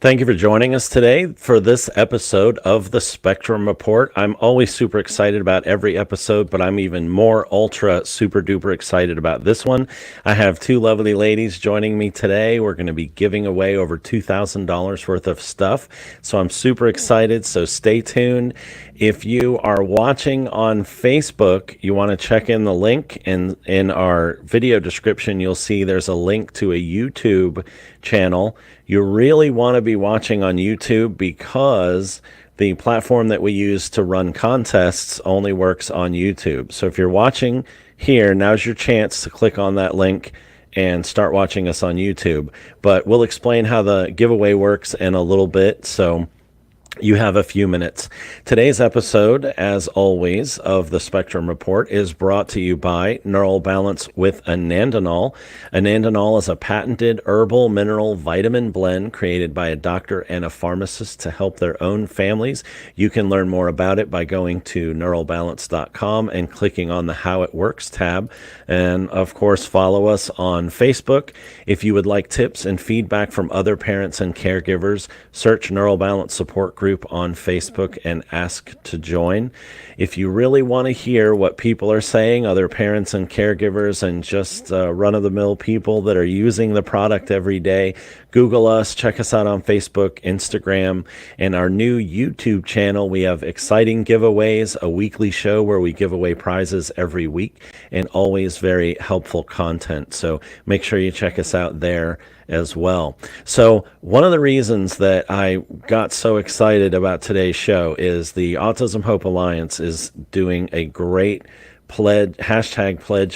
Thank you for joining us today for this episode of the Spectrum Report. I'm always super excited about every episode, but I'm even more ultra super duper excited about this one. I have two lovely ladies joining me today. We're going to be giving away over $2,000 worth of stuff. So I'm super excited. So stay tuned. If you are watching on Facebook, you want to check in the link, and in our video description, you'll see there's a link to a YouTube channel. You really want to be watching on YouTube because the platform that we use to run contests only works on YouTube. So if you're watching here, now's your chance to click on that link and start watching us on YouTube. But we'll explain how the giveaway works in a little bit. So you have a few minutes. Today's episode, as always, of the Spectrum Report is brought to you by Neural Balance with Anandinol. Anandinol is a patented herbal mineral vitamin blend created by a doctor and a pharmacist to help their own families. You can learn more about it by going to neuralbalance.com and clicking on the How It Works tab. And of course, follow us on Facebook. If you would like tips and feedback from other parents and caregivers, search Neural Balance Support Group on Facebook and ask to join. If you really want to hear what people are saying, other parents and caregivers and just run-of-the-mill people that are using the product every day, Google us, check us out on Facebook, Instagram, and our new YouTube channel. We have exciting giveaways, a weekly show where we give away prizes every week, and always very helpful content. So make sure you check us out there as well. So one of the reasons that I got so excited about today's show is the Autism Hope Alliance is doing a great #pledge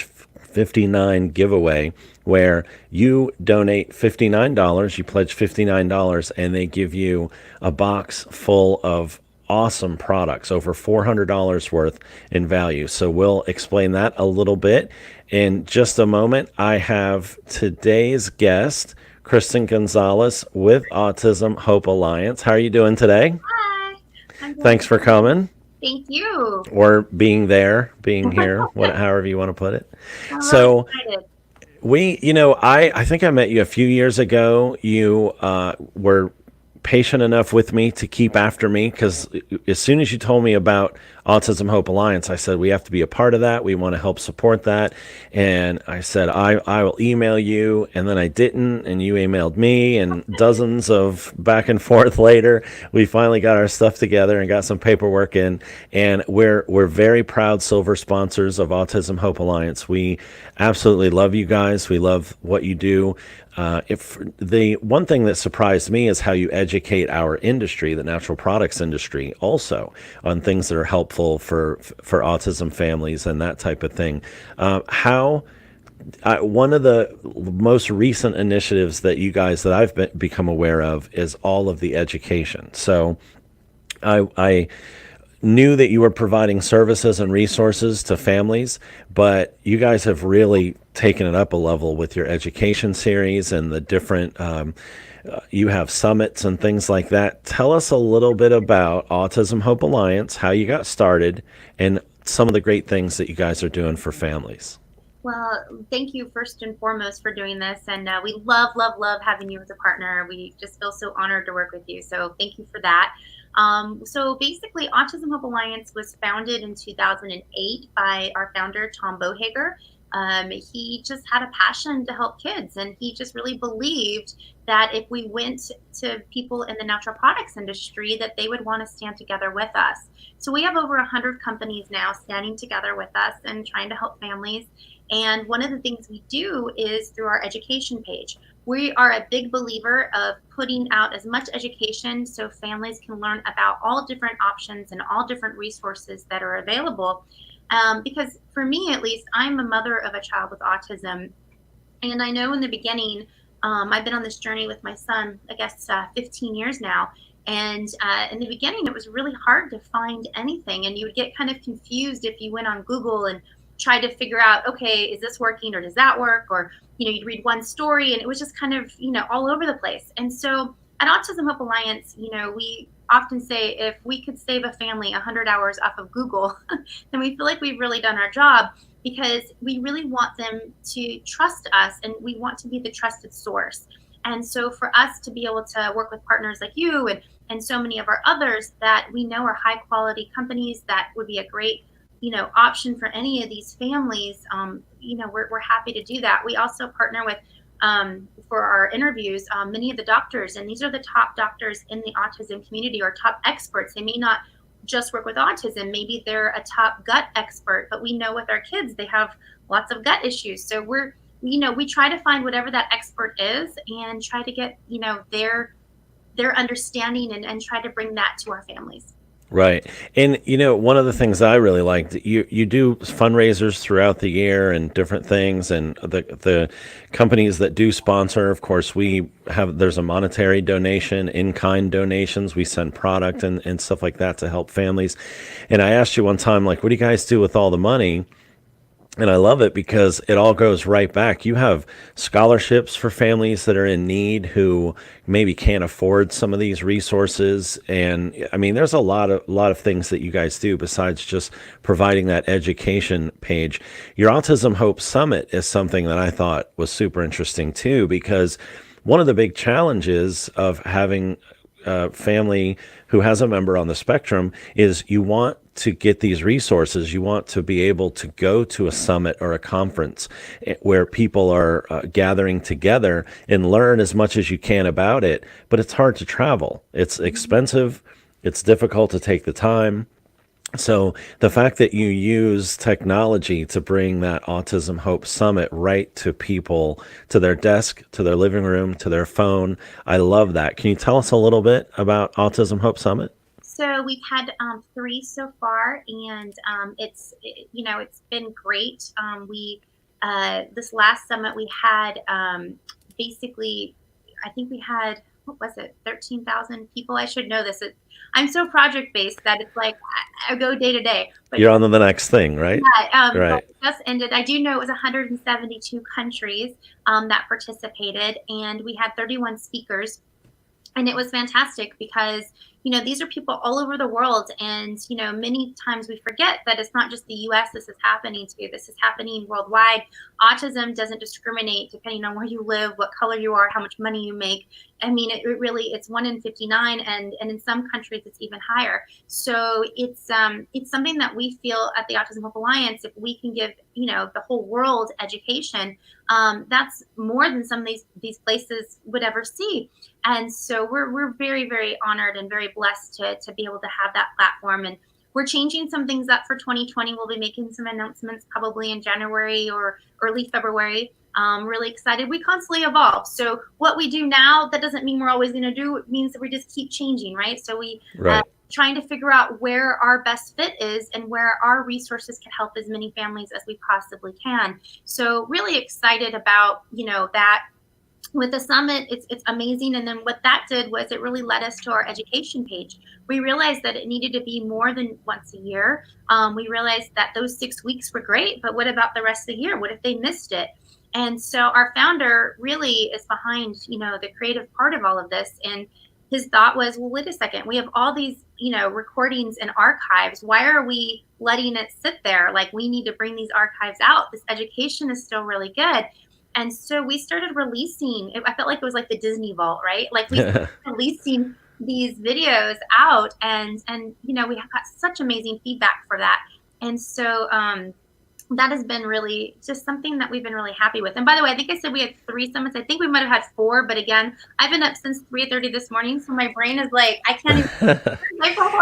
59 giveaway where you donate $59, you pledge $59, and they give you a box full of awesome products, over $400 worth in value. So we'll explain that a little bit in just a moment. I have today's guest, Kristen Gonzalez with Autism Hope Alliance. How are you doing today? Hi. I'm good. Thanks for coming, Thank you. or being here, however you want to put it. I'm really So excited. I think I met you a few years ago. You were patient enough with me to keep after me because as soon as you told me about Autism Hope Alliance, I said, we have to be a part of that. We want to help support that. And I said, I will email you. And then I didn't. And you emailed me, and dozens of back and forth later, we finally got our stuff together and got some paperwork in. And we're very proud silver sponsors of Autism Hope Alliance. We absolutely love you guys. We love what you do. If the one thing that surprised me is how you educate our industry, the natural products industry, also on things that are helpful for autism families and that type of thing. One of the most recent initiatives that you guys that I've become aware of is all of the education. So I knew that you were providing services and resources to families, but you guys have really taken it up a level with your education series and the different, you have summits and things like that. Tell us a little bit about Autism Hope Alliance, how you got started, and some of the great things that you guys are doing for families. Well, thank you first and foremost for doing this. And we love, love, love having you as a partner. We just feel so honored to work with you. So thank you for that. So basically, Autism Hope Alliance was founded in 2008 by our founder, Tom Bohager. He just had a passion to help kids, and he just really believed that if we went to people in the natural products industry, that they would want to stand together with us. So we have over 100 companies now standing together with us and trying to help families. And one of the things we do is through our education page. We are a big believer of putting out as much education so families can learn about all different options and all different resources that are available. Because for me, at least, I'm a mother of a child with autism. And I know in the beginning, I've been on this journey with my son, I guess, 15 years now. And in the beginning, it was really hard to find anything. And you would get kind of confused if you went on Google and tried to figure out, okay, is this working or does that work? Or, you'd read one story and it was just kind of, all over the place. And so at Autism Hope Alliance, we often say if we could save a family 100 hours off of Google, then we feel like we've really done our job, because we really want them to trust us and we want to be the trusted source. And so for us to be able to work with partners like you and so many of our others that we know are high quality companies that would be a great, option for any of these families, we're happy to do that. We also partner with, for our interviews, many of the doctors, and these are the top doctors in the autism community or top experts. They may not just work with autism. Maybe they're a top gut expert, but we know with our kids, they have lots of gut issues. So we try to find whatever that expert is and try to get, their understanding and try to bring that to our families. Right. And one of the things I really liked, you do fundraisers throughout the year and different things, and the companies that do sponsor, of course, there's a monetary donation, in-kind donations. We send product and stuff like that to help families. And I asked you one time, like, what do you guys do with all the money? And I love it because it all goes right back. You have scholarships for families that are in need who maybe can't afford some of these resources. And I mean, there's a lot of things that you guys do besides just providing that education page. Your Autism Hope Summit is something that I thought was super interesting too, because one of the big challenges of having family who has a member on the spectrum is you want to get these resources. You want to be able to go to a summit or a conference where people are gathering together and learn as much as you can about it. But it's hard to travel. It's expensive. It's difficult to take the time. So the fact that you use technology to bring that Autism Hope Summit right to people, to their desk, to their living room, to their phone, I love that. Can you tell us a little bit about Autism Hope Summit? So we've had three so far, and it's been great. We This last summit we had, basically, I think we had, what was it, 13,000 people. I should know this. I'm so project based that it's like I go day to day. But You're on to the next thing, right? yeah, but Right. it just ended. I do know it was 172 countries that participated, and we had 31 speakers, and it was fantastic because these are people all over the world, and many times we forget that it's not just the US this is happening to. This is happening worldwide. Autism doesn't discriminate depending on where you live, what color you are, how much money you make. I mean, it really, it's 1 in 59, and in some countries it's even higher. So it's something that we feel at the Autism Hope Alliance, if we can give the whole world education, that's more than some of these places would ever see. And so we're very, very honored and very blessed to be able to have that platform. And we're changing some things up for 2020. We'll be making some announcements probably in January or early February. Really excited. We constantly evolve. So what we do now, that doesn't mean we're always going to do. It means that we just keep changing, right? So we Right. trying to figure out where our best fit is and where our resources can help as many families as we possibly can. So really excited about that. With the summit, it's amazing. And then what that did was it really led us to our education page. We realized that it needed to be more than once a year. We realized that those 6 weeks were great, but what about the rest of the year? What if they missed it? And so our founder really is behind, the creative part of all of this. And his thought was, well, wait a second, we have all these, recordings and archives. Why are we letting it sit there? Like, we need to bring these archives out. This education is still really good. And so we started releasing, I felt like it was like the Disney Vault, right? Like we started releasing these videos out, and we have got such amazing feedback for that. And so that has been really just something that we've been really happy with. And by the way, I think I said we had 3 summits. I think we might have had 4, but again, I've been up since 3:30 this morning, so my brain is like, I can't even.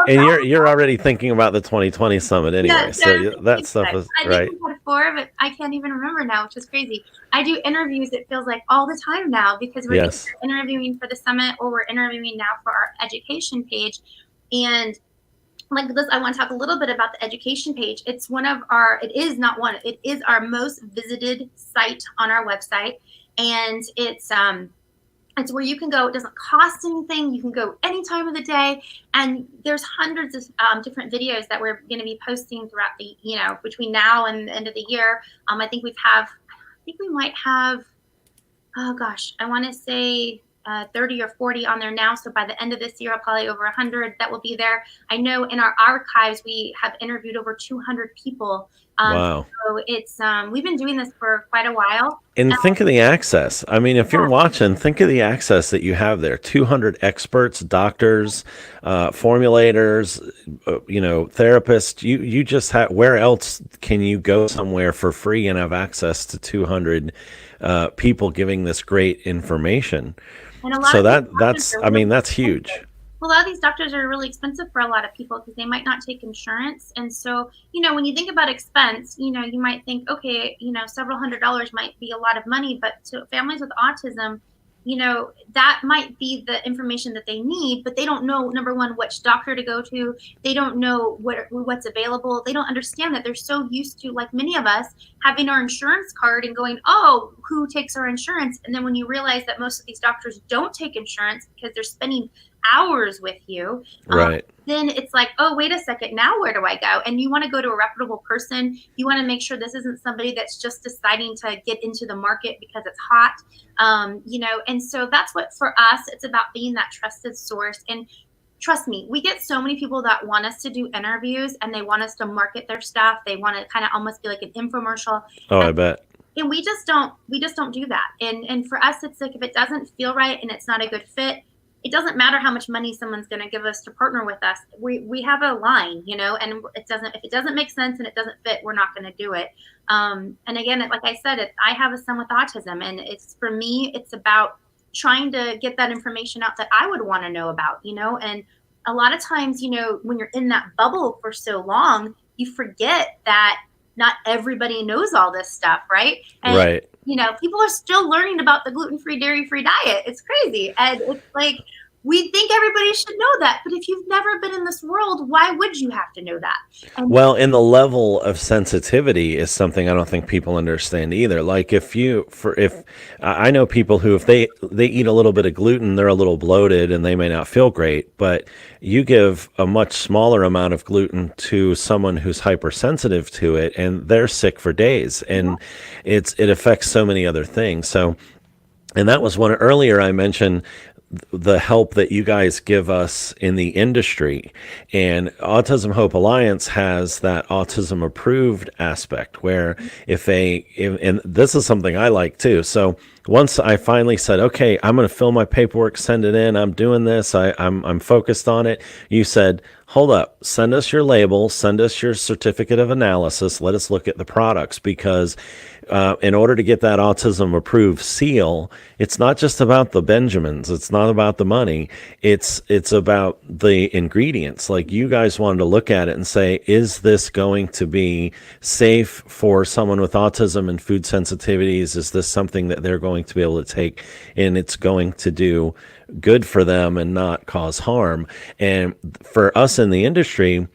And you're already thinking about the 2020 summit Yeah, anyway. so So that stuff is I think right. we had 4, but I can't even remember now, which is crazy. I do interviews, it feels like all the time now, because we're either Yes. interviewing for the summit or we're interviewing now for our education page. And like this, I want to talk a little bit about the education page. It's it is not one, it is our most visited site on our website. And it's where you can go. It doesn't cost anything. You can go any time of the day. And there's hundreds of different videos that we're going to be posting throughout the, between now and the end of the year. I think we might have, oh gosh, I want to say 30 or 40 on there now. So by the end of this year, I'll probably over 100 that will be there. I know in our archives, we have interviewed over 200 people. Wow. So it's we've been doing this for quite a while. And think of the access. I mean, if you're watching, think of the access that you have there. 200 experts, doctors, formulators, therapists. You just have. Where else can you go somewhere for free and have access to 200 people giving this great information? And a lot So of these doctors that's. are I really mean, that's huge. expensive. Well, a lot of these doctors are really expensive for a lot of people because they might not take insurance. And so, when you think about expense, you might think, okay, several $100s might be a lot of money, but to families with autism, that might be the information that they need, but they don't know, number one, which doctor to go to. They don't know what's available. They don't understand that they're so used to, like many of us, having our insurance card and going, oh, who takes our insurance? And then when you realize that most of these doctors don't take insurance because they're spending hours with you, Right. then it's like, oh, wait a second, now where do I go? And you want to go to a reputable person. You want to make sure this isn't somebody that's just deciding to get into the market because it's hot. And so that's what, for us, it's about being that trusted source. And trust me, we get so many people that want us to do interviews and they want us to market their stuff. They want to kind of almost be like an infomercial. Oh, I bet. And we just don't do that. And for us, it's like, if it doesn't feel right and it's not a good fit, it doesn't matter how much money someone's going to give us to partner with us. We have a line, and if it doesn't make sense and it doesn't fit, we're not going to do it. And again, like I said, I have a son with autism, and for me, it's about trying to get that information out that I would want to know about, and a lot of times, when you're in that bubble for so long, you forget that not everybody knows all this stuff, right? And Right. People are still learning about the gluten-free, dairy-free diet. It's crazy. And it's like, we think everybody should know that. But if you've never been in this world, why would you have to know that? And Well, and the level of sensitivity is something I don't think people understand either. Like if I know people who, if they eat a little bit of gluten, they're a little bloated and they may not feel great, but you give a much smaller amount of gluten to someone who's hypersensitive to it and they're sick for days, and it affects so many other things. So, and that was one earlier I mentioned the help that you guys give us in the industry. And Autism Hope Alliance has that autism approved aspect where and this is something I like too. So once I finally said, okay, I'm going to fill my paperwork, send it in, I'm doing this, I'm focused on it. You said, hold up, send us your label, send us your certificate of analysis. Let us look at the products, because in order to get that autism approved seal, it's not just about the Benjamins. It's not about the money. It's about the ingredients. Like, you guys wanted to look at it and say, is this going to be safe for someone with autism and food sensitivities? Is this something that they're going to be able to take and it's going to do good for them and not cause harm? And for us in the industry,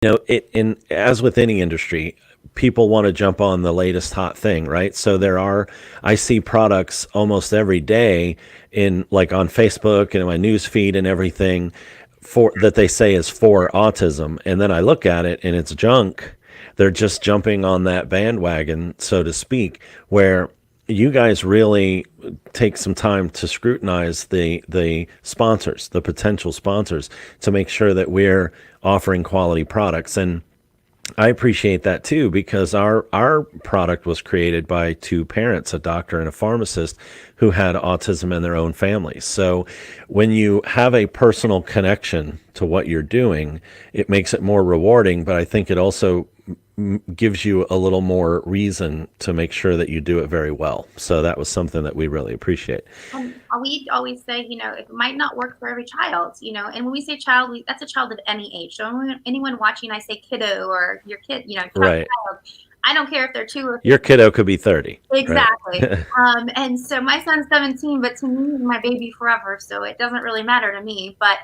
as with any industry, people want to jump on the latest hot thing, right? So I see products almost every day on Facebook and in my news feed and everything that they say is for autism. And then I look at it and it's junk. They're just jumping on that bandwagon, so to speak, where you guys really take some time to scrutinize the sponsors, the potential sponsors, to make sure that we're offering quality products. And I appreciate that too, because our product was created by two parents, a doctor and a pharmacist, who had autism in their own families. So when you have a personal connection to what you're doing, it makes it more rewarding, but I think it also gives you a little more reason to make sure that you do it very well. So that was something that we really appreciate. And we always say, it might not work for every child, and when we say child, that's a child of any age. So anyone watching, I say kiddo or your kid, Right. child. I don't care if they're 2 or 3. Your kiddo could be 30. Exactly. Right? And so my son's 17, but to me, he's my baby forever. So it doesn't really matter to me. But,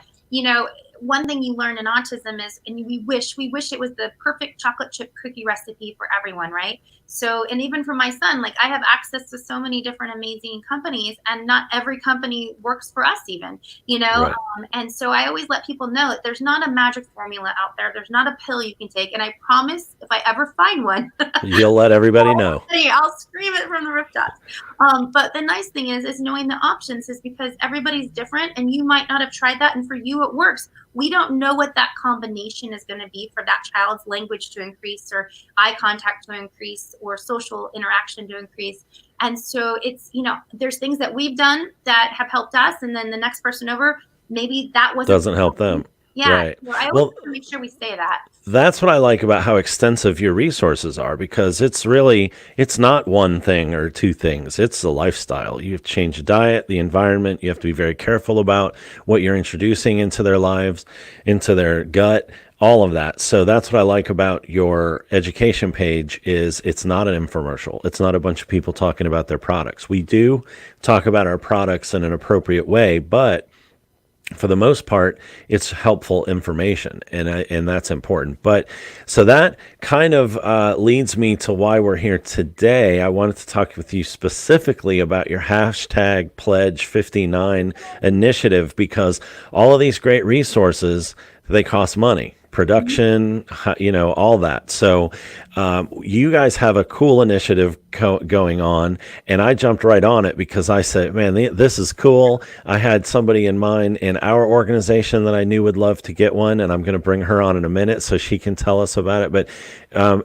one thing you learn in autism is, and we wish it was the perfect chocolate chip cookie recipe for everyone, right? So, and even for my son, like, I have access to so many different amazing companies, and not every company works for us even, Right. and so I always let people know that there's not a magic formula out there. There's not a pill you can take. And I promise, if I ever find one, You'll let everybody know. I'll scream it from the rooftops. But the nice thing is knowing the options, is because everybody's different, and you might not have tried that, and for you it works. we don't know what that combination is going to be for that child's language to increase, or eye contact to increase, or social interaction to increase. And so it's, there's things that we've done that have helped us, and then the next person over, maybe that wasn't Doesn't help them. yeah. Right. So I always Well, want to make sure we say that. that's what I like about how extensive your resources are, because it's not one thing or two things. It's a lifestyle. You have to change the diet, the environment. You have to be very careful about what you're introducing into their lives, into their gut, all of that. So that's what I like about your education page is it's not an infomercial. It's not a bunch of people talking about their products. We do talk about our products in an appropriate way, but for the most part, it's helpful information, and that's important. But so that kind of leads me to why we're here today. I wanted to talk with you specifically about your hashtag Pledge 59 initiative, because all of these great resources, they cost money. Production, all that. So you guys have a cool initiative going on, and I jumped right on it because I said, man, this is cool. I had somebody in mind in our organization that I knew would love to get one, and I'm going to bring her on in a minute so she can tell us about it. But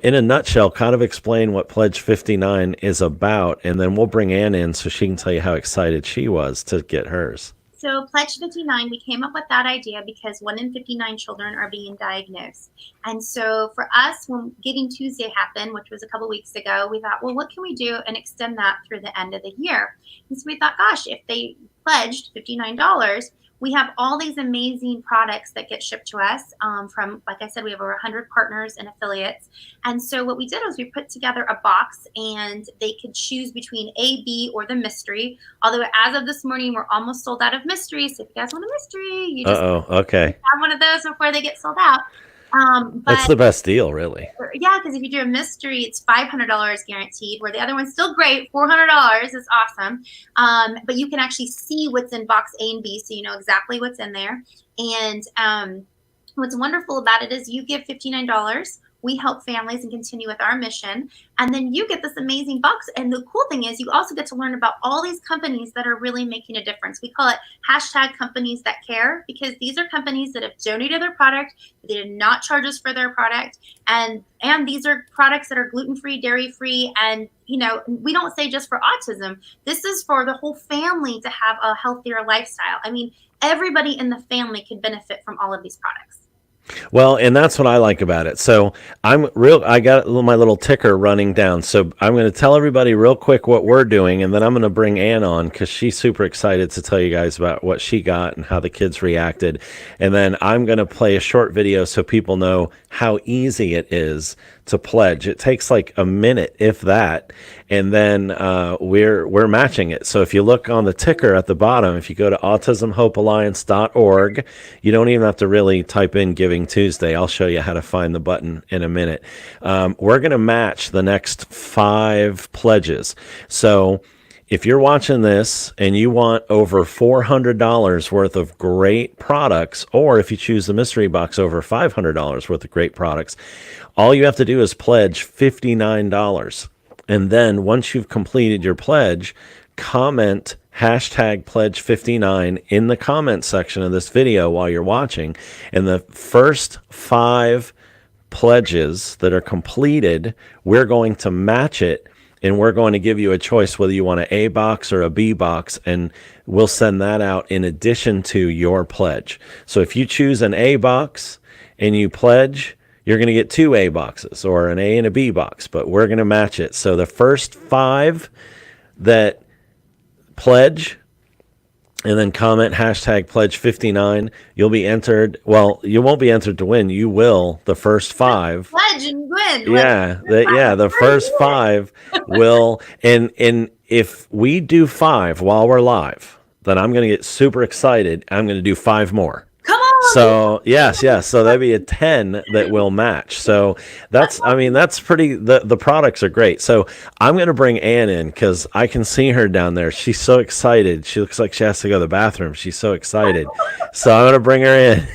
in a nutshell, kind of explain what Pledge 59 is about, and then we'll bring Ann in so she can tell you how excited she was to get hers. So Pledge 59, we came up with that idea because 1 in 59 children are being diagnosed. And so for us, when Giving Tuesday happened, which was a couple weeks ago, we thought, well, what can we do and extend that through the end of the year? And so we thought, gosh, if they pledged $59, we have all these amazing products that get shipped to us from, like I said, we have over 100 partners and affiliates. And so what we did was we put together a box, and they could choose between A, B, or the mystery. Although as of this morning, we're almost sold out of mystery. So if you guys want a mystery, you just Okay. have one of those before they get sold out. That's the best deal, really. Yeah, because if you do a mystery, it's $500 guaranteed, where the other one's still great. $400 is awesome. But you can actually see what's in box A and B, so you know exactly what's in there. And what's wonderful about it is you give $59. We help families and continue with our mission. And then you get this amazing box. And the cool thing is you also get to learn about all these companies that are really making a difference. We call it hashtag companies that care, because these are companies that have donated their product. They did not charge us for their product. And these are products that are gluten-free, dairy-free. And, we don't say just for autism. This is for the whole family to have a healthier lifestyle. I mean, everybody in the family could benefit from all of these products. Well, and that's what I like about it. So I got my little ticker running down. So I'm going to tell everybody real quick what we're doing, and then I'm going to bring Ann on because she's super excited to tell you guys about what she got and how the kids reacted. And then I'm going to play a short video so people know how easy it is to pledge. It takes like a minute, if that, and then we're matching it. So if you look on the ticker at the bottom, if you go to autismhopealliance.org, you don't even have to really type in Giving Tuesday. I'll show you how to find the button in a minute. We're going to match the next 5 pledges. So if you're watching this and you want over $400 worth of great products, or if you choose the mystery box, over $500 worth of great products, all you have to do is pledge $59. And then once you've completed your pledge, comment hashtag Pledge 59 in the comment section of this video while you're watching. And the first 5 pledges that are completed, we're going to match it. And we're going to give you a choice whether you want an A box or a B box, and we'll send that out in addition to your pledge. So if you choose an A box and you pledge, you're going to get 2 A boxes or an A and a B box, but we're going to match it. So the first 5 that pledge and then comment hashtag Pledge 59, you'll be entered. Well, you won't be entered to win. You will, the first 5. Pledge and win. The first 5 will. And if we do 5 while we're live, then I'm going to get super excited. I'm going to do 5 more. Come on. So yes. So that'd be a 10 that will match. So that's pretty, the products are great. So I'm going to bring Ann in because I can see her down there. She's so excited. She looks like she has to go to the bathroom. She's so excited. So I'm going to bring her in.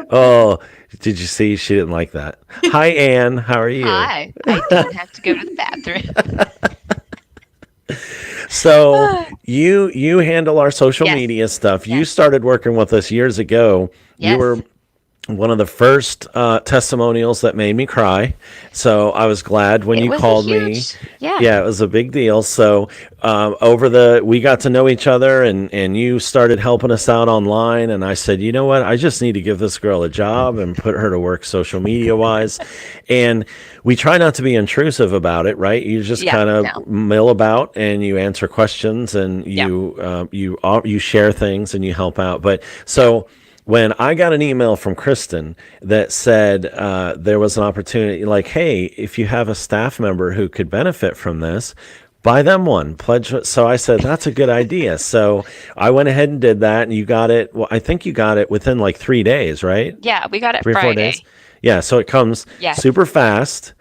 Oh, did you see? She didn't like that. Hi, Ann. How are you? Hi. I didn't have to go to the bathroom. So you handle our social Yes. media stuff. You Yes. started working with us years ago. Yes. one of the first testimonials that made me cry. So I was glad when It you was a called me. huge, yeah. Yeah, it was a big deal. So we got to know each other, and you started helping us out online. And I said, you know what? I just need to give this girl a job and put her to work social media wise. And we try not to be intrusive about it, right? You just Yeah, kind no. of mill about and you answer questions and Yeah, you share things and you help out. But yeah. so when I got an email from Kristen that said there was an opportunity, like, hey, if you have a staff member who could benefit from this, buy them one, pledge. So I said, that's a good idea. So I went ahead and did that, and you got it. Well, I think you got it within like 3 days, right? Yeah, we got it 3 or 4 days. Friday. Yeah. So it comes Yes. super fast,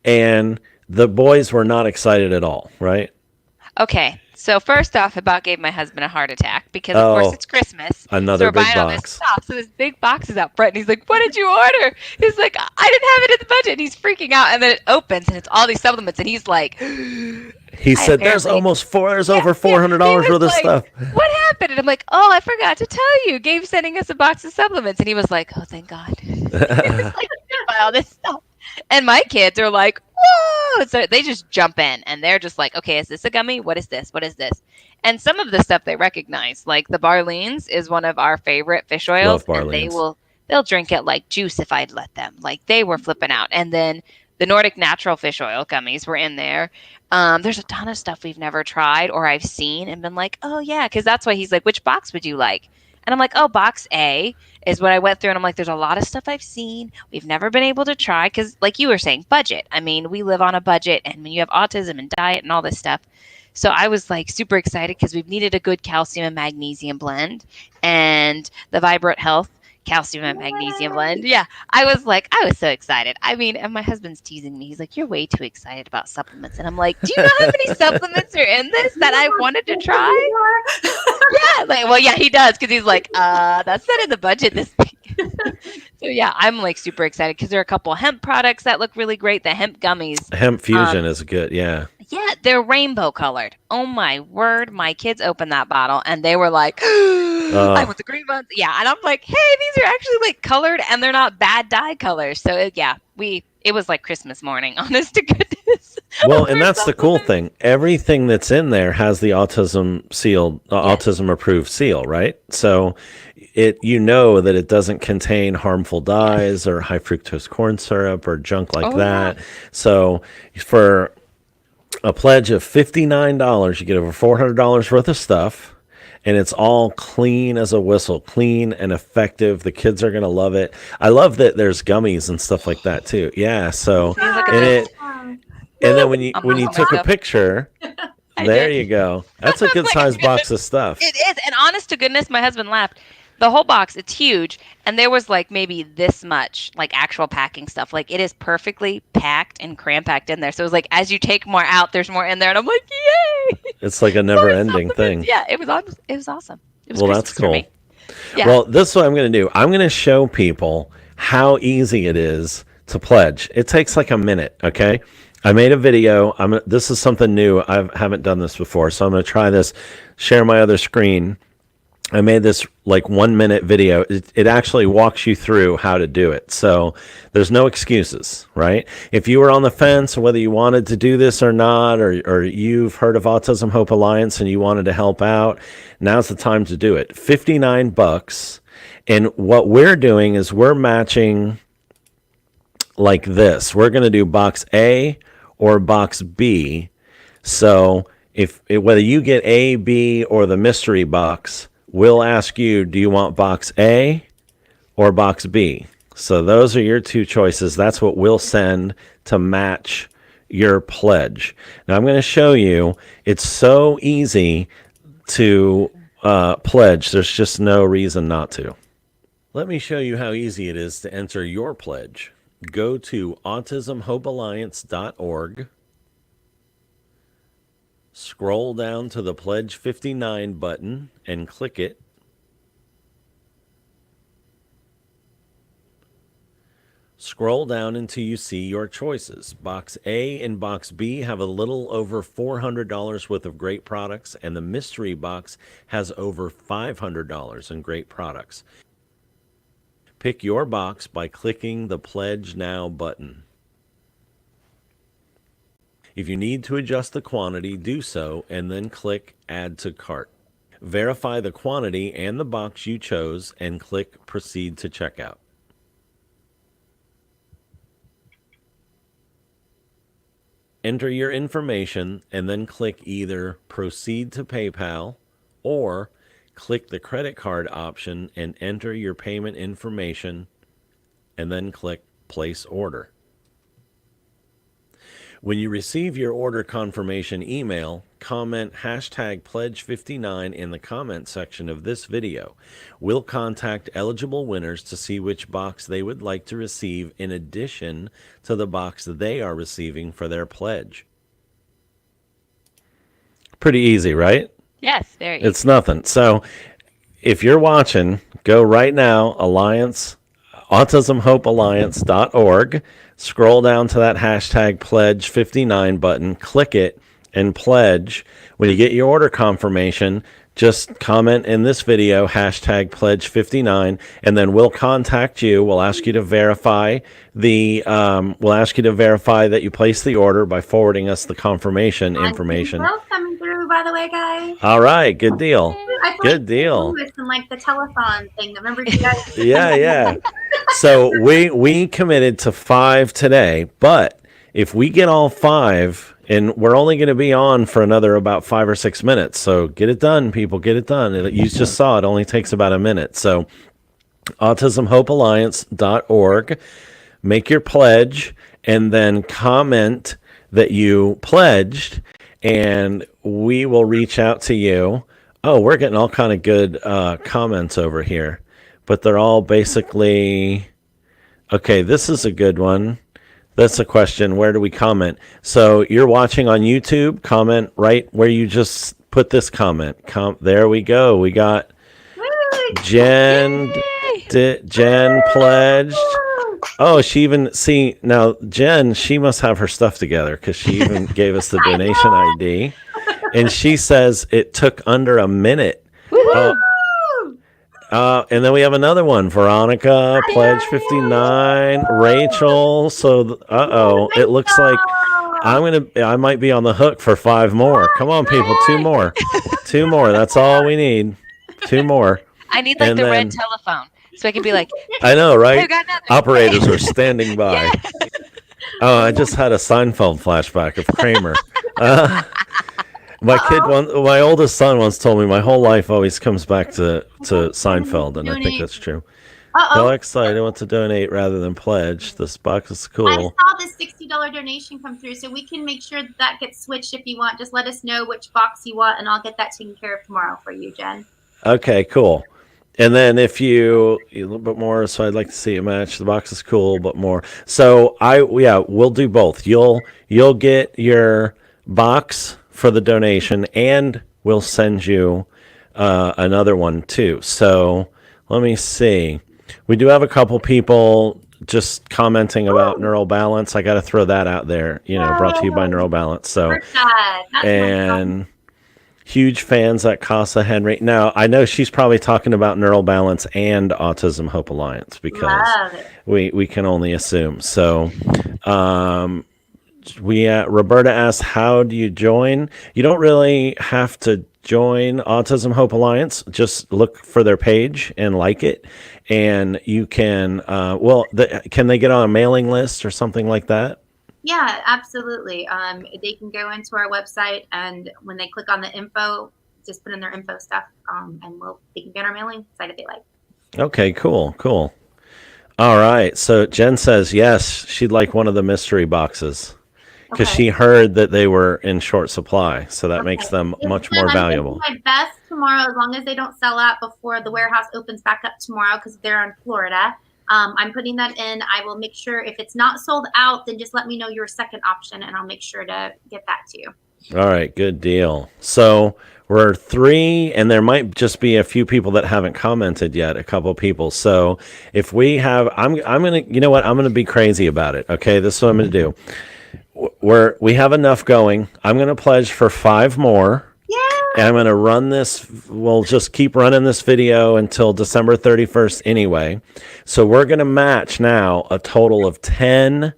and the boys were not excited at all, right? Okay. So first off, I about gave my husband a heart attack because of course Oh, it's Christmas. So another we're big buying all this box. stuff. So this big box is out front and he's like, "What did you order?" He's like, "I didn't have it in the budget." And he's freaking out and then it opens and it's all these supplements and he's like, He I said, apparently there's yeah, over yeah. He $400 was worth of like, stuff. "What happened?" And I'm like, "Oh, I forgot to tell you. Gabe's sending us a box of supplements." And he was like, "Oh, thank God." He was like, "I didn't buy all this stuff." And my kids are like, "Whoa!" So they just jump in and they're just like, "Okay, is this a gummy? What is this? What is this?" And some of the stuff they recognize, like the Barleans is one of our favorite fish Love oils, and Barleans. they'll drink it like juice if I'd let them. Like they were flipping out. And then the Nordic Natural Fish Oil gummies were in there. There's a ton of stuff we've never tried or I've seen and been like, oh yeah, because that's why he's like, which box would you like? And I'm like, oh, box A is what I went through, and I'm like, there's a lot of stuff I've seen we've never been able to try because, like you were saying, budget. I mean, we live on a budget, and when you have autism and diet and all this stuff, so I was like super excited because we've needed a good calcium and magnesium blend, and the Vibrant Health calcium and magnesium blend. Yeah, I was so excited. I mean, and my husband's teasing me. He's like, "You're way too excited about supplements," and I'm like, "Do you know how many supplements are in this that I wanted to try?" Yeah, like, well, yeah, he does because he's like, that's not in the budget this week. So yeah, I'm like super excited because there are a couple hemp products that look really great. The hemp gummies, Hemp fusion um, is good. Yeah. yeah, they're rainbow colored. Oh my word, my kids opened that bottle and they were like, I Oh, want the green ones. Yeah, and I'm like, hey, these are actually like colored and they're not bad dye colors. So yeah, it was like Christmas morning, honest to goodness, well, and over that's the cool supplements. thing. Everything that's in there has the Yes. autism approved seal, right? So you know that it doesn't contain harmful dyes Yes. or high fructose corn syrup or junk like Oh yeah. that. So for a pledge of $59, you get over $400 worth of stuff, and it's all clean as a whistle, clean and effective. The kids are gonna love it. I love that there's gummies and stuff like that too. Yeah. So, See, look at and this. it, and then I'm when you hugging took a myself. picture, I there did. you go. That's a I'm good like, I'm sized gonna. box of stuff. It is, and honest to goodness, my husband laughed. The whole box, it's huge, and there was like maybe this much, like actual packing stuff. Like it is perfectly packed and cram packed in there. So it was like as you take more out, there's more in there, and I'm like, yay, It's like a more never ending supplements. thing. Yeah, it was on. It was awesome. It was Well, that's Christmas for cool. me. Yeah. Well, this is what I'm going to do. I'm going to show people how easy it is to pledge. It takes like a minute, okay? I made a video. This is something new. I haven't done this before, so I'm going to try this. Share my other screen. I made this like 1 minute video. It actually walks you through how to do it. So there's no excuses, right? If you were on the fence, whether you wanted to do this or not, or you've heard of Autism Hope Alliance and you wanted to help out, now's the time to do it. 59 bucks. And what we're doing is we're matching like this. We're going to do box A or box B. So whether you get A, B, or the mystery box, we'll ask you, do you want box A or box B? So those are your two choices. That's what we'll send to match your pledge. Now I'm going to show you. It's so easy to pledge. There's just no reason not to. Let me show you how easy it is to enter your pledge. Go to autismhopealliance.org. Scroll down to the Pledge 59 button and click it. Scroll down until you see your choices. Box A and Box B have a little over $400 worth of great products, and the mystery box has over $500 in great products. Pick your box by clicking the Pledge Now button. If you need to adjust the quantity, do so and then click Add to Cart. Verify the quantity and the box you chose and click Proceed to Checkout. Enter your information and then click either Proceed to PayPal or click the credit card option and enter your payment information and then click Place Order. When you receive your order confirmation email, comment #pledge59 in the comment section of this video. We'll contact eligible winners to see which box they would like to receive in addition to the box they are receiving for their pledge. Pretty easy, right? Yes, very easy. It's nothing. So if you're watching, go right now, autismhopealliance.org. Scroll down to that #pledge59 button, click it, and pledge. When you get your order confirmation, just comment in this video, #pledge59, and then we'll contact you. We'll ask you to verify that you placed the order by forwarding us the confirmation information. Both coming through, by the way, guys. All right, good deal. Good deal. And like the telethon thing. Remember you guys? Yeah. So we committed to 5 today, but if we get all 5, and we're only going to be on for another about 5 or 6 minutes, so get it done, people, get it done. You just saw it only takes about a minute. So autismhopealliance.org, make your pledge, and then comment that you pledged, and we will reach out to you. Oh, we're getting all kind of good comments over here, but they're all basically, okay, this is a good one. That's a question. Where do we comment? So you're watching on YouTube, comment right where you just put this comment. There we go. We got Jen. Jen pledged. Oh, she even, see, now Jen, she must have her stuff together because she even gave us the donation ID. And she says it took under a minute. And then we have another one. Veronica, Pledge 59, Rachel. So, it looks like I might be on the hook for 5 more. Come on, people, 2 more. 2 more. That's all we need. 2 more. I need like the red telephone so I can be like, I know, right? Operators are standing by. Oh, I just had a Seinfeld flashback of Kramer. My oldest son once told me my whole life always comes back to Seinfeld, and I think that's true. How excited! I want to donate rather than pledge. This box is cool. I saw this $60 donation come through, so we can make sure that gets switched if you want. Just let us know which box you want, and I'll get that taken care of tomorrow for you, Jen. Okay, cool. And then if you a little bit more, so I'd like to see it match. The box is cool, but more. So we'll do both. You'll get your box for the donation, and we'll send you another one too. So let me see. We do have a couple people just commenting about Neural Balance. I got to throw that out there. Brought to you by Neural Balance. So, and huge fans at Casa Henry. Now I know she's probably talking about Neural Balance and Autism Hope Alliance because we can only assume. So, Roberta asked, how do you join? You don't really have to join Autism Hope Alliance. Just look for their page and like it, and you can can they get on a mailing list or something like that? Yeah, absolutely. They can go into our website, and when they click on the info, just put in their info stuff, and they can get our mailing site if they like. Okay, cool. All right, so Jen says yes, she'd like one of the mystery boxes. Because she heard that they were in short supply, so that makes them much more valuable. I'm doing my best tomorrow, as long as they don't sell out before the warehouse opens back up tomorrow, because they're in Florida. I'm putting that in. I will make sure if it's not sold out, then just let me know your second option, and I'll make sure to get that to you. All right, good deal. So we're 3, and there might just be a few people that haven't commented yet. A couple people. So if we have, I'm gonna, you know what? I'm gonna be crazy about it. Okay, this is what I'm gonna do. We have enough going. I'm going to pledge for 5 more. Yay! And I'm going to run this. We'll just keep running this video until December 31st anyway. So we're going to match now a total of 10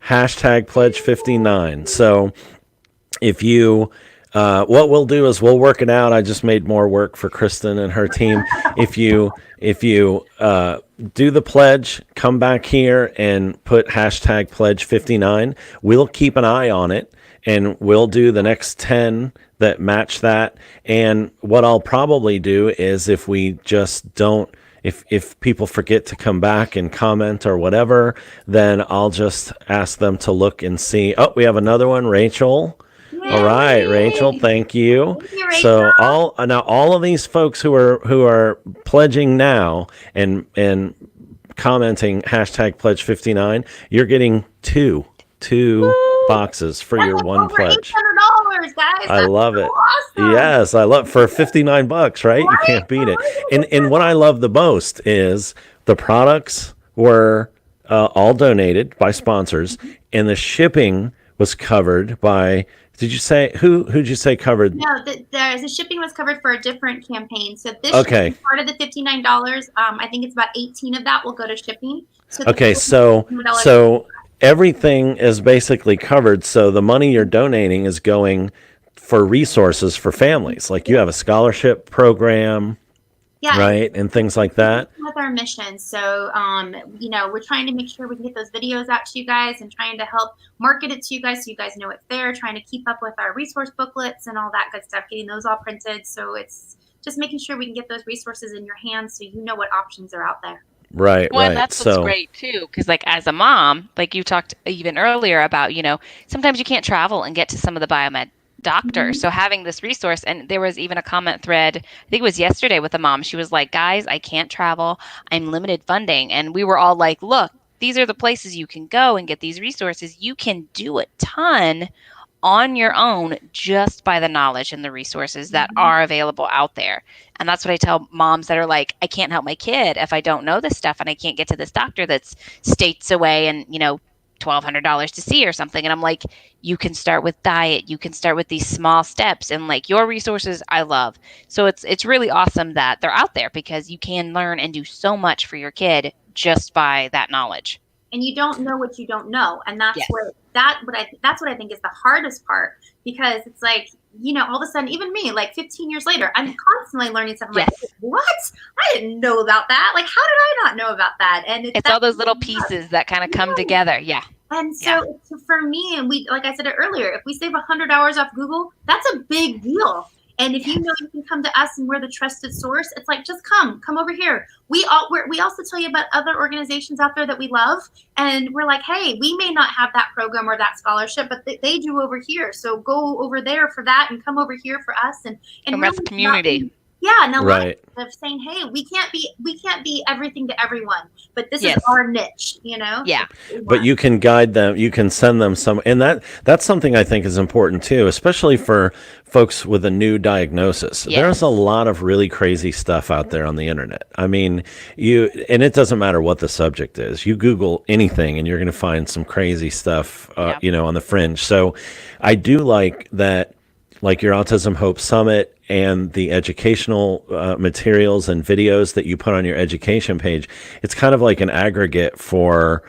hashtag pledge 59. So if you, what we'll do is we'll work it out. I just made more work for Kristen and her team. If you do the pledge, come back here and put hashtag pledge 59. We'll keep an eye on it and we'll do the next 10 that match that. And what I'll probably do is if we just don't, if people forget to come back and comment or whatever, then I'll just ask them to look and see. Oh, we have another one, Rachel. Yay. All right, Rachel, thank you. Thank you, Rachel. So all of these folks who are pledging now and commenting hashtag pledge 59, you're getting two boxes for your one over pledge. $800, guys. I love so it. Awesome. Yes, I love for $59, right? You can't beat it. And what I love the most is the products were all donated by sponsors, and the shipping was covered by. Did you say who'd you say covered? No, the shipping was covered for a different campaign. So this Okay. part of the $59. I think it's about 18 of that will go to shipping. So Okay, so everything is basically covered. So the money you're donating is going for resources for families. Like you have a scholarship program, yeah, right, and things like that. with our mission. So, we're trying to make sure we can get those videos out to you guys and trying to help market it to you guys so you guys know it's there, trying to keep up with our resource booklets and all that good stuff, getting those all printed. So it's just making sure we can get those resources in your hands so you know what options are out there. Right, Well, right. and that's what's great too, because like as a mom, like you talked even earlier about, sometimes you can't travel and get to some of the biomed doctors. So having this resource, and there was even a comment thread, I think it was yesterday with a mom. She was like, guys, I can't travel. I'm limited funding. And we were all like, look, these are the places you can go and get these resources. You can do a ton on your own just by the knowledge and the resources that are available out there. And that's what I tell moms that are like, I can't help my kid if I don't know this stuff and I can't get to this doctor that's states away and, $1,200 to see or something. And I'm like, you can start with diet. You can start with these small steps and like your resources I love. So it's really awesome that they're out there because you can learn and do so much for your kid just by that knowledge. And you don't know what you don't know. And that's Yes. that's what I think is the hardest part, because it's like, all of a sudden, even me, like 15 years later, I'm constantly learning stuff. I'm like, what? I didn't know about that. Like, how did I not know about that? And it's all those little pieces that kind of come together. Yeah. And so for me, and like I said it earlier, if we save 100 hours off Google, that's a big deal. And if you know you can come to us and we're the trusted source, it's like, just come over here. We also tell you about other organizations out there that we love. And we're like, hey, we may not have that program or that scholarship, but they do over here. So go over there for that and come over here for us. And that's community. Right. Of saying, hey, we can't be everything to everyone, but this is our niche, Yeah. But you can guide them, you can send them some, and that's something I think is important too, especially for folks with a new diagnosis. Yes. There's a lot of really crazy stuff out there on the internet. I mean, and it doesn't matter what the subject is. You Google anything and you're going to find some crazy stuff, on the fringe. So I do like that, like your Autism Hope Summit and the educational materials and videos that you put on your education page. It's kind of like an aggregate for,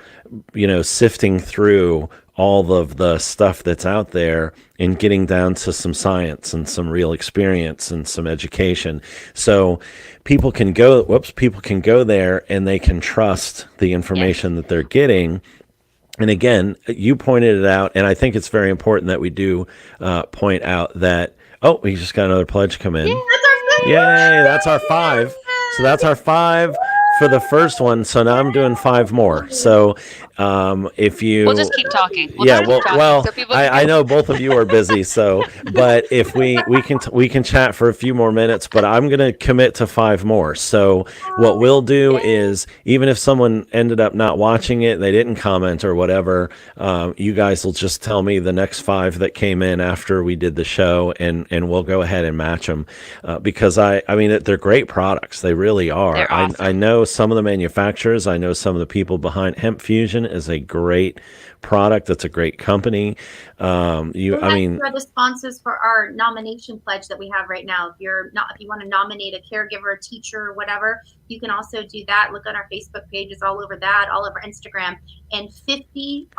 sifting through all of the stuff that's out there and getting down to some science and some real experience and some education. So people can go there and they can trust the information that they're getting. And again, you pointed it out, and I think it's very important that we do point out that, we just got another pledge come in. Yay, that's our 5. So that's our 5 for the first one. So now I'm doing 5 more. So if you... We'll just keep talking. I know both of you are busy, but if we can chat for a few more minutes, but I'm going to commit to 5 more. So what we'll do is, even if someone ended up not watching it, they didn't comment or whatever, you guys will just tell me the next 5 that came in after we did the show, and we'll go ahead and match them, because I mean, they're great products. They really are. They're awesome. I know some of the manufacturers. I know some of the people behind Hemp Fusion is a great product. That's a great company. I mean, are the sponsors for our nomination pledge that we have right now. If you want to nominate a caregiver, a teacher, or whatever, you can also do that. Look on our Facebook pages, all over that, all over Instagram, and 50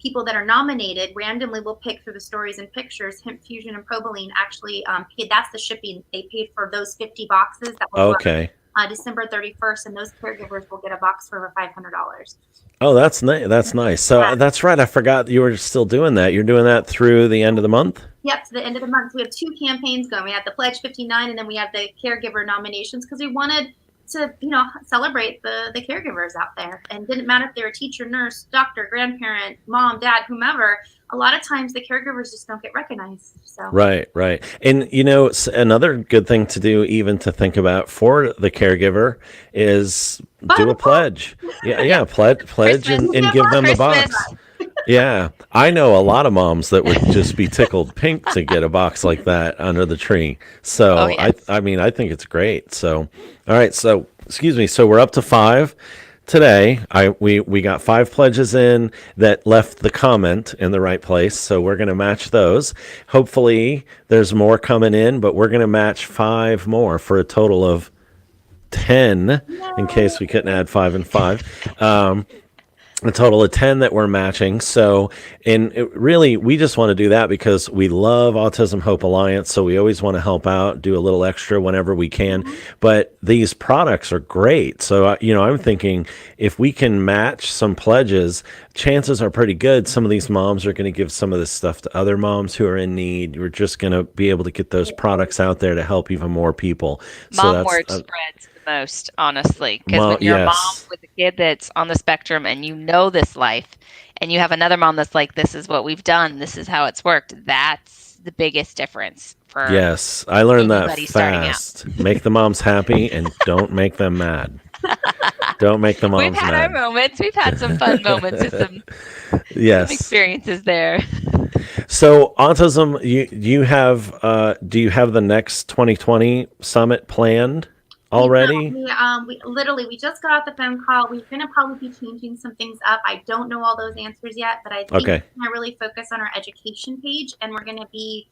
people that are nominated randomly will pick through the stories and pictures. Hemp Fusion and Provolene actually paid. That's the shipping. They paid for those 50 boxes. That will okay. December 31st, and those caregivers will get a box for over $500. Oh, that's nice. That's nice. So that's right. I forgot you were still doing that. You're doing that through the end of the month? Yep, to the end of the month. We have 2 campaigns going. We have the Pledge 59, and then we have the caregiver nominations, because we wanted to, celebrate the caregivers out there. And didn't matter if they're a teacher, nurse, doctor, grandparent, mom, dad, whomever. A lot of times the caregivers just don't get recognized. So Right. And another good thing to do, even to think about for the caregiver, is do a pledge. Yeah, pledge and give them the box. Yeah, I know a lot of moms that would just be tickled pink to get a box like that under the tree. So yes. I think it's great. So, all right. So, excuse me. So we're up to 5 today. We got 5 pledges in that left the comment in the right place. So we're going to match those. Hopefully there's more coming in, but we're going to match 5 more for a total of 10. Yay. In case we couldn't add 5 and 5. A total of 10 that we're matching. So, really, we just want to do that because we love Autism Hope Alliance. So we always want to help out, do a little extra whenever we can. But these products are great. So, I'm thinking if we can match some pledges, chances are pretty good some of these moms are going to give some of this stuff to other moms who are in need. We're just going to be able to get those products out there to help even more people. Mom word spreads the most, honestly, because when you're a mom with a kid that's on the spectrum and you know this life, and you have another mom that's like, this is what we've done, this is how it's worked, that's the biggest difference for yes, I learned that fast. Make the moms happy and don't make them mad. Don't make the moms mad. We've had our moments. We've had some fun moments with some experiences there. So Autism, you have do you have the next 2020 summit planned already? We just got off the phone call. We're going to probably be changing some things up. I don't know all those answers yet, but I think we're going to really focus on our education page, and we're going to be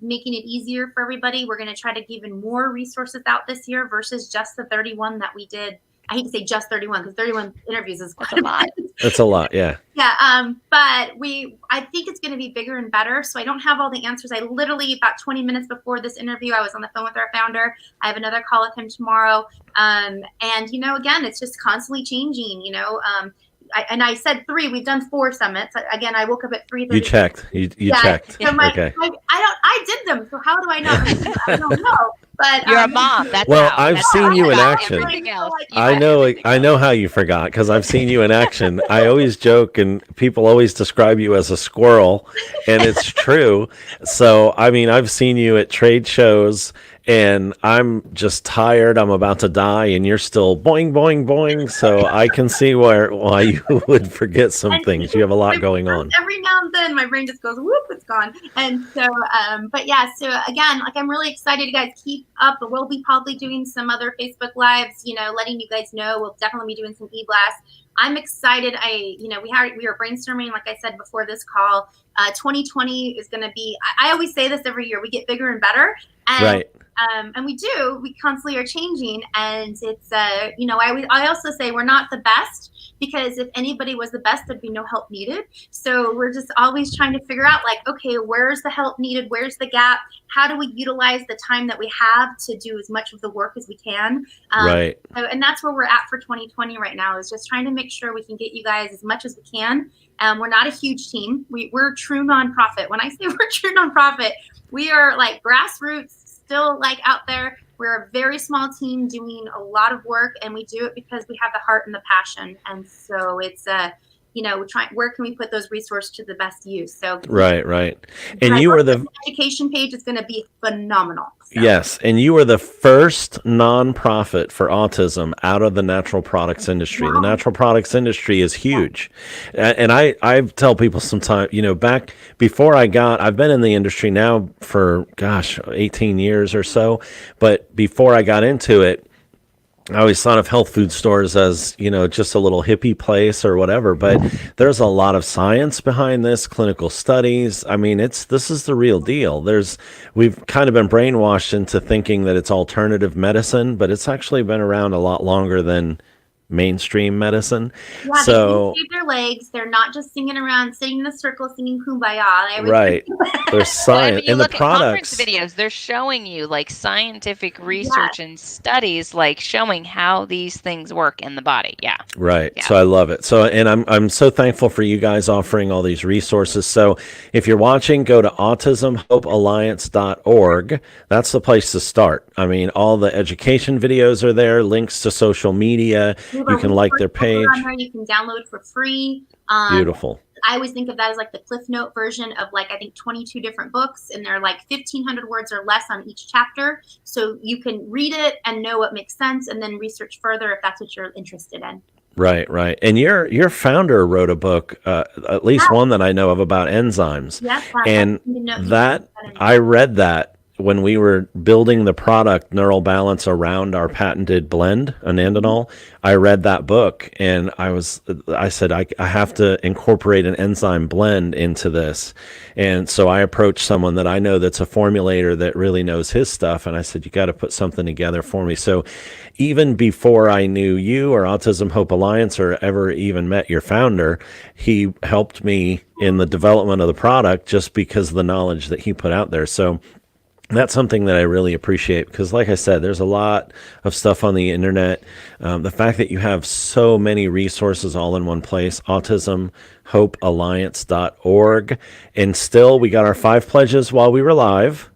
making it easier for everybody. We're going to try to give even more resources out this year versus just the 31 that we did. I hate to say just 31 because 31 interviews is quite a lot. That's a lot, yeah. Yeah, but I think it's going to be bigger and better. So I don't have all the answers. I literally, about 20 minutes before this interview, I was on the phone with our founder. I have another call with him tomorrow. And, again, it's just constantly changing, I said 3. We've done 4 summits. Again, I woke up at 3:30. You checked. You checked. So okay. I did them. So how do I not? I don't know. But you're a mom. That's I've seen you in action. I know how you forgot because I've seen you in action. I always joke, and people always describe you as a squirrel, and it's true. So I've seen you at trade shows. And I'm just tired. I'm about to die, and you're still boing, boing, boing. So I can see why you would forget some things. You have a lot going on. Every now and then, my brain just goes, whoop, it's gone. And so, so again, I'm really excited. You guys keep up. We'll be probably doing some other Facebook Lives, letting you guys know. We'll definitely be doing some e-blasts. I'm excited. We were brainstorming, like I said before this call. 2020 is going to be. I always say this every year. We get bigger and better. And, right. And we do. We constantly are changing, and it's. I also say we're not the best because if anybody was the best, there'd be no help needed. So we're just always trying to figure out, okay, where's the help needed? Where's the gap? How do we utilize the time that we have to do as much of the work as we can? Right. And that's where we're at for 2020 right now. Is just trying to make sure we can get you guys as much as we can. We're not a huge team. We're true nonprofit. When I say we're true nonprofit, we are grassroots, still out there. We're a very small team doing a lot of work, and we do it because we have the heart and the passion. And so it's we're trying. Where can we put those resources to the best use? So right. And you were the education page is going to be phenomenal. So. Yes, and you were the first nonprofit for autism out of the natural products industry. Wow. The natural products industry is huge. And I tell people sometimes, back before I've been in the industry now for, 18 years or so. But before I got into it, I always thought of health food stores as, just a little hippie place or whatever, but there's a lot of science behind this, clinical studies. I mean, this is the real deal. We've kind of been brainwashed into thinking that it's alternative medicine, but it's actually been around a lot longer than mainstream medicine. Yeah, they didn't So, shave their legs. They're not just singing around, sitting in a circle, singing "Kumbaya." They always right. There's Well, I science mean, you and the look at conference products. videos, they're showing you like scientific yeah, research and studies, like showing how these things work in the body. Yeah. Right. Yeah. So I love it. So and I'm so thankful for you guys offering all these resources. So if you're watching, go to autismhopealliance.org. That's the place to start. I mean, all the education videos are there, links to social media. we have a You can like their resource folder on page. there you can download for free. Beautiful. I always think of that as like the Cliff Note version of like I think 22 different books, and they're like 1,500 words or less on each chapter, so you can read it and know what makes sense, and then research further if that's what you're interested in. Right, right. And your founder wrote a book, at least one that I know of, about enzymes. Yes, And you know, that I read that when we were building the product Neural Balance around our patented blend, anandinol. I read that book and I said, I have to incorporate an enzyme blend into this. And so I approached someone that I know that's a formulator that really knows his stuff. And I said, you got to put something together for me. So even before I knew you or Autism Hope Alliance or ever even met your founder, he helped me in the development of the product just because of the knowledge that he put out there. So that's something that I really appreciate because, like I said, there's a lot of stuff on the internet. The fact that you have so many resources all in one place, autismhopealliance.org. And still, we got our 5 pledges while we were live.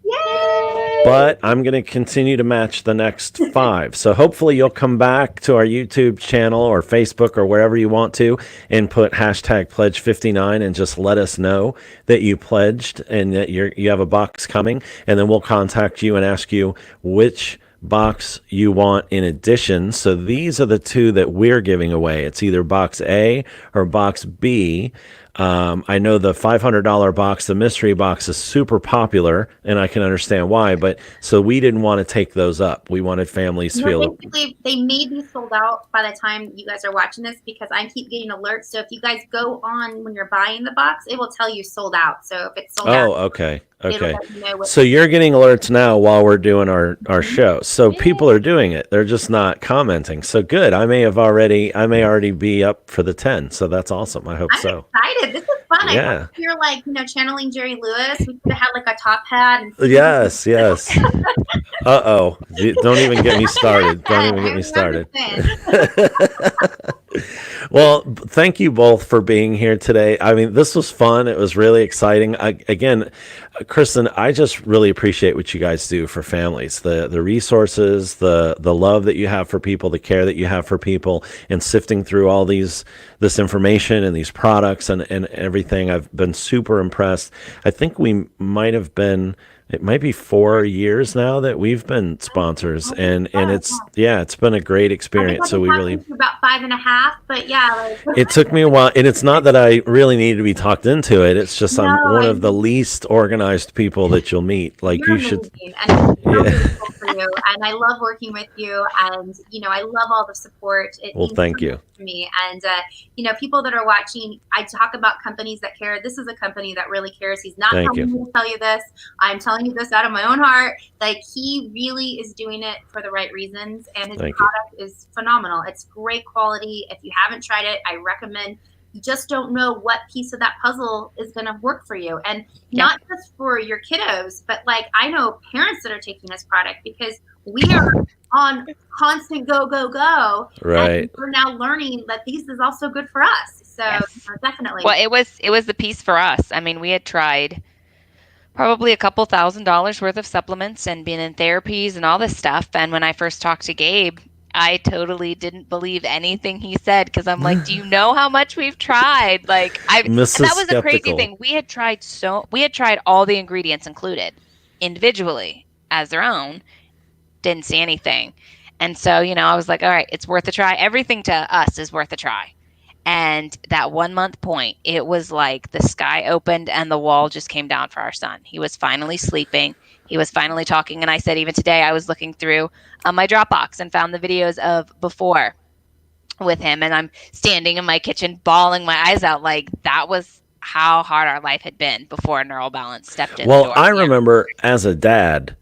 But I'm going to continue to match the next 5. So hopefully you'll come back to our YouTube channel or Facebook or wherever you want to and put hashtag pledge59 and just let us know that you pledged and that you have a box coming. And then we'll contact you and ask you which box you want in addition. So these are the 2 that we're giving away. It's either box A or box B. I know the $500 box, the mystery box, is super popular, and I can understand why. But so we didn't want to take those up. We wanted families to feel. Basically, they may be sold out by the time you guys are watching this because I keep getting alerts. So if you guys go on when you're buying the box, it will tell you sold out. So if it's sold out, Okay. Okay. You know So you're getting alerts now while we're doing our show. So people are doing it. They're just not commenting. So good. I may already be up for the 10. So that's awesome. I hope so. Excited. This is fun. Yeah. I hope you're like, channeling Jerry Lewis. We could have had like a top hat. And Yes. Uh-oh. Don't even get me started. Don't even get me started. Well, thank you both for being here today. I mean, this was fun. It was really exciting. Again, Kristen, I just really appreciate what you guys do for families, the resources, the love that you have for people, the care that you have for people, and sifting through all this information and these products and everything. I've been super impressed. I think it might be 4 years now that we've been sponsors, and it's been a great experience. So we really about 5.5, but yeah, it took me a while, and it's not that I really need to be talked into it. It's just I'm one of the least organized people that you'll meet. Like you should. And for you, and I love working with you, and I love all the support. Well, thank you. To me, and people that are watching, I talk about companies that care. This is a company that really cares. He's not telling me to tell you this. I'm telling you this out of my own heart. Like, he really is doing it for the right reasons, and his product is phenomenal. It's great quality. If you haven't tried it, I recommend. You just don't know what piece of that puzzle is going to work for you. And not just for your kiddos, but like I know parents that are taking this product because we are on constant go. Right. And we're now learning that this is also good for us. So definitely. Well, it was the piece for us. I mean, we had tried probably a couple $1,000s worth of supplements and been in therapies and all this stuff. And when I first talked to Gabe, I totally didn't believe anything he said because I'm like, do you know how much we've tried? Like, that was the crazy thing. We had tried all the ingredients included individually as their own, didn't see anything. And so, I was like, all right, it's worth a try. Everything to us is worth a try. And that 1 month point, it was like the sky opened and the wall just came down for our son. He was finally sleeping. He was finally talking. And I said, even today, I was looking through my Dropbox and found the videos of before with him. And I'm standing in my kitchen, bawling my eyes out. Like, that was how hard our life had been before Neural Balance stepped in the Well, door. I remember as a dad,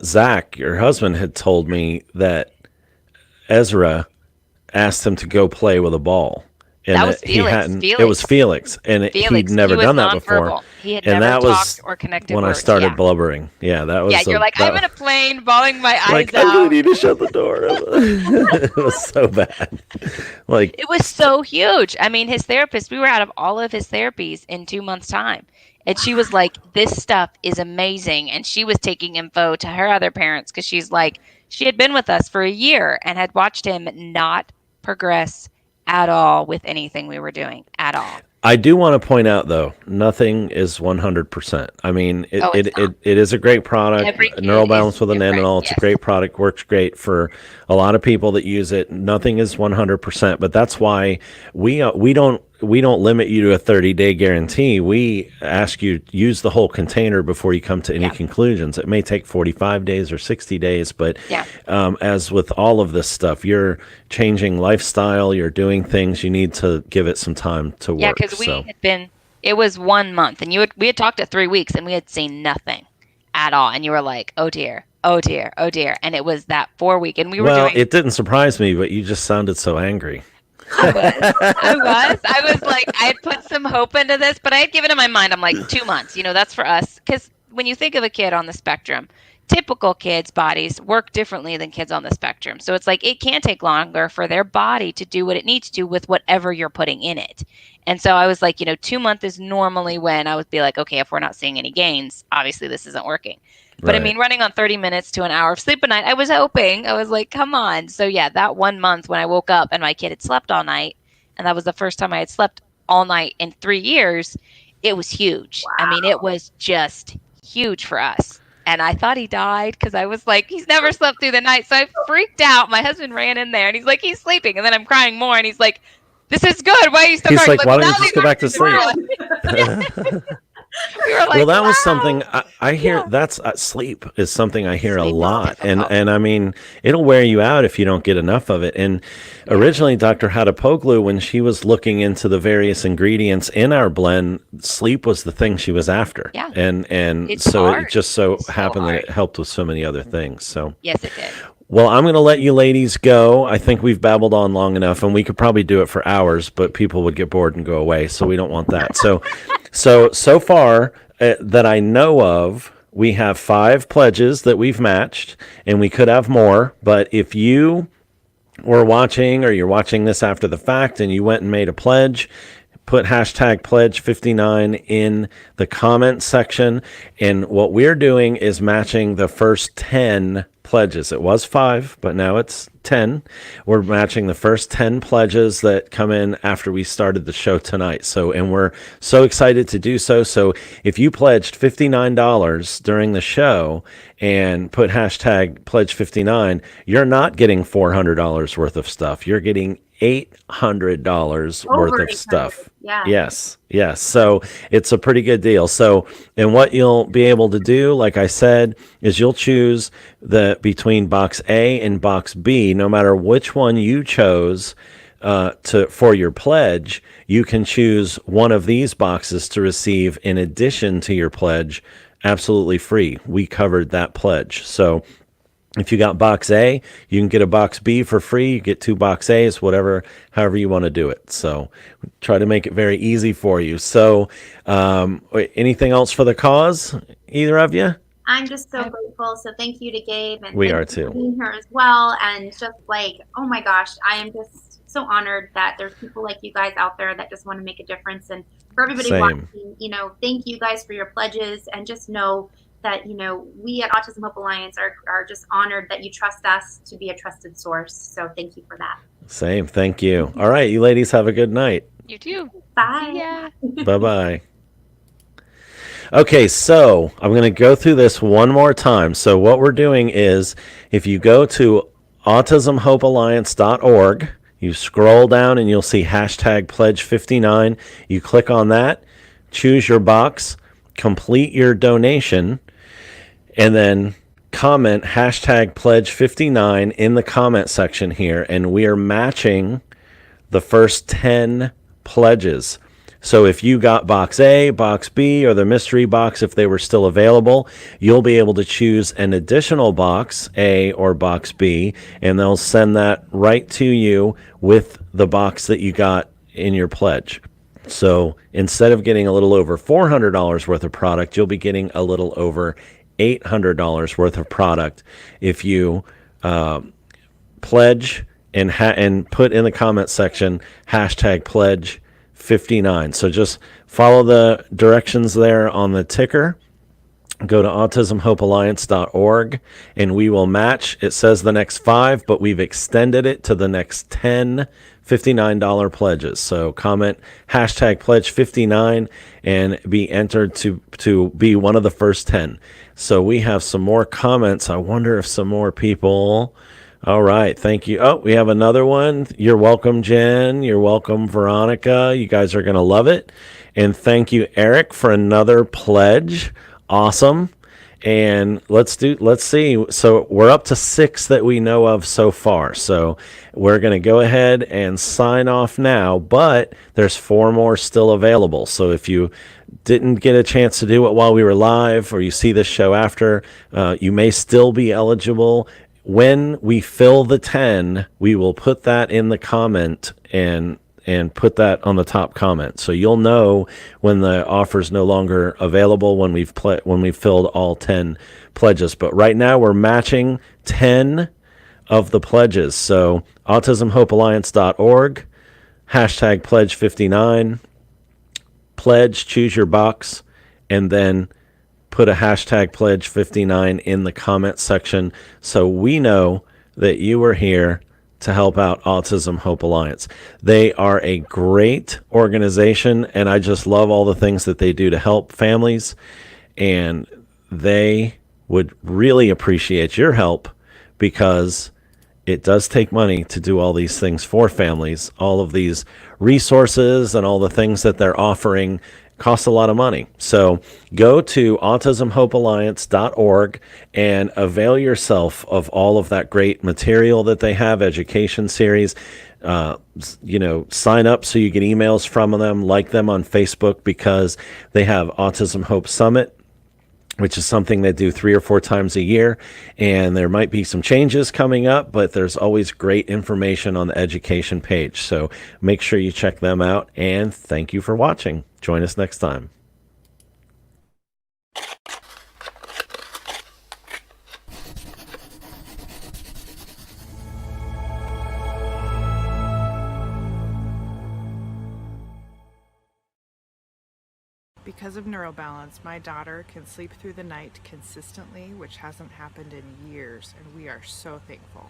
Zach, your husband, had told me that Ezra asked him to go play with a ball. And That was he Felix. hadn't. It was Felix, and he'd Felix, never he was done that before. nonverbal. He had And never that talked was or connected when I words. started blubbering. Yeah, that was. Yeah, you're like, I'm in a plane, bawling my eyes like, out. I really need to shut the door. It was so bad. Like, It was so huge. I mean, his therapist, we were out of all of his therapies in 2 months' time. And she was like, this stuff is amazing. And she was taking info to her other parents because she's like, she had been with us for a year and had watched him not progress at all with anything we were doing at all. I do want to point out, though, nothing is 100%. I mean, it is a great product. Neural Balance with an Andinol. It's a great product. Works great for a lot of people that use it. Nothing is 100%, but that's why we don't limit you to a 30-day guarantee. We ask you to use the whole container before you come to any conclusions. It may take 45 days or 60 days, but as with all of this stuff, you're changing lifestyle, you're doing things, you need to give it some time to work. Yeah, because it was 1 month, and we had talked at 3 weeks, and we had seen nothing at all. And you were like, oh dear, oh dear, oh dear. And it was that 4 week, and we were doing... it didn't surprise me, but you just sounded so angry. I was like, I had put some hope into this, but I had given in my mind, I'm like, 2 months, that's for us. Because when you think of a kid on the spectrum, typical kids' bodies work differently than kids on the spectrum. So it's like, it can take longer for their body to do what it needs to with whatever you're putting in it. And so I was like, 2 months is normally when I would be like, okay, if we're not seeing any gains, obviously this isn't working. But I mean, running on 30 minutes to an hour of sleep a night, I was hoping. I was like, come on. So yeah, that 1 month when I woke up and my kid had slept all night, and that was the first time I had slept all night in 3 years, it was huge. Wow. I mean, it was just huge for us. And I thought he died because I was like, he's never slept through the night. So I freaked out. My husband ran in there and he's like, he's sleeping. And then I'm crying more. And he's like, this is good. Why are you still crying? He's like, why don't you just go back to sleep? We were like, well, that was something I hear. That's sleep is something I hear a lot, and I mean, it'll wear you out if you don't get enough of it. And originally, Dr. Hadapoglu, when she was looking into the various ingredients in our blend, sleep was the thing she was after. Yeah, and so it just so happened that it helped with so many other things. So yes, it did. Well, I'm going to let you ladies go. I think we've babbled on long enough, and we could probably do it for hours, but people would get bored and go away, so we don't want that. So far that I know of, we have 5 pledges that we've matched, and we could have more, but if you were watching or you're watching this after the fact and you went and made a pledge, put hashtag pledge59 in the comment section, and what we're doing is matching the first 10 pledges. It was 5, but now it's 10. We're matching the first 10 pledges that come in after we started the show tonight. And we're so excited to do so. So if you pledged $59 during the show and put hashtag pledge59, you're not getting $400 worth of stuff. You're getting $800 worth of stuff. Yeah. Yes. So it's a pretty good deal. So, and what you'll be able to do, like I said, is you'll choose between box A and box B. No matter which one you chose for your pledge, you can choose one of these boxes to receive in addition to your pledge, absolutely free. We covered that pledge. So if you got box A, you can get a box B for free. You get 2 box A's, however you want to do it. So try to make it very easy for you. So anything else for the cause, either of you? I'm just so grateful. So thank you to Gabe. And we are too. For being here as well. And just like, oh my gosh, I am just so honored that there's people like you guys out there that just want to make a difference. And for everybody watching, thank you guys for your pledges, and just know that, we at Autism Hope Alliance are just honored that you trust us to be a trusted source. So thank you for that. Same. Thank you. All right. You ladies have a good night. You too. Bye. Yeah. Bye-bye. Okay, so I'm going to go through this one more time. So what we're doing is, if you go to autismhopealliance.org, you scroll down and you'll see hashtag pledge59. You click on that, choose your box, complete your donation, and then comment hashtag pledge 59 in the comment section here, and we are matching the first 10 pledges. So if you got box A, box B, or the mystery box, if they were still available, you'll be able to choose an additional box A or box B, and they'll send that right to you with the box that you got in your pledge. So instead of getting a little over $400 worth of product, you'll be getting a little over $800 worth of product if you pledge and put in the comment section hashtag pledge 59. So just follow the directions there on the ticker. Go to autismhopealliance.org and we will match. It says the next 5, but we've extended it to the next 10 $59 pledges. So comment hashtag pledge 59 and be entered to be one of the first 10. So we have some more comments. I wonder if some more people. All right. Thank you. Oh, we have another one. You're welcome, Jen. You're welcome, Veronica. You guys are going to love it. And thank you, Eric, for another pledge. Awesome. And let's see. So we're up to 6 that we know of so far. So we're going to go ahead and sign off now, but there's 4 more still available. So if you didn't get a chance to do it while we were live, or you see this show after, you may still be eligible. When we fill the 10, we will put that in the comment and put that on the top comment. So you'll know when the offer is no longer available when we've filled all 10 pledges. But right now we're matching 10 of the pledges. So autismhopealliance.org, hashtag pledge 59, pledge, choose your box, and then put a hashtag pledge 59 in the comment section so we know that you were here to help out Autism Hope Alliance. They are a great organization, and I just love all the things that they do to help families, and they would really appreciate your help because it does take money to do all these things for families. All of these resources and all the things that they're offering cost a lot of money. So go to autismhopealliance.org and avail yourself of all of that great material that they have, education series. Sign up so you get emails from them, like them on Facebook, because they have Autism Hope Summit, which is something they do 3 or 4 times a year. And there might be some changes coming up, but there's always great information on the education page. So make sure you check them out. And thank you for watching. Join us next time. Because of neurobalance, my daughter can sleep through the night consistently, which hasn't happened in years, and we are so thankful.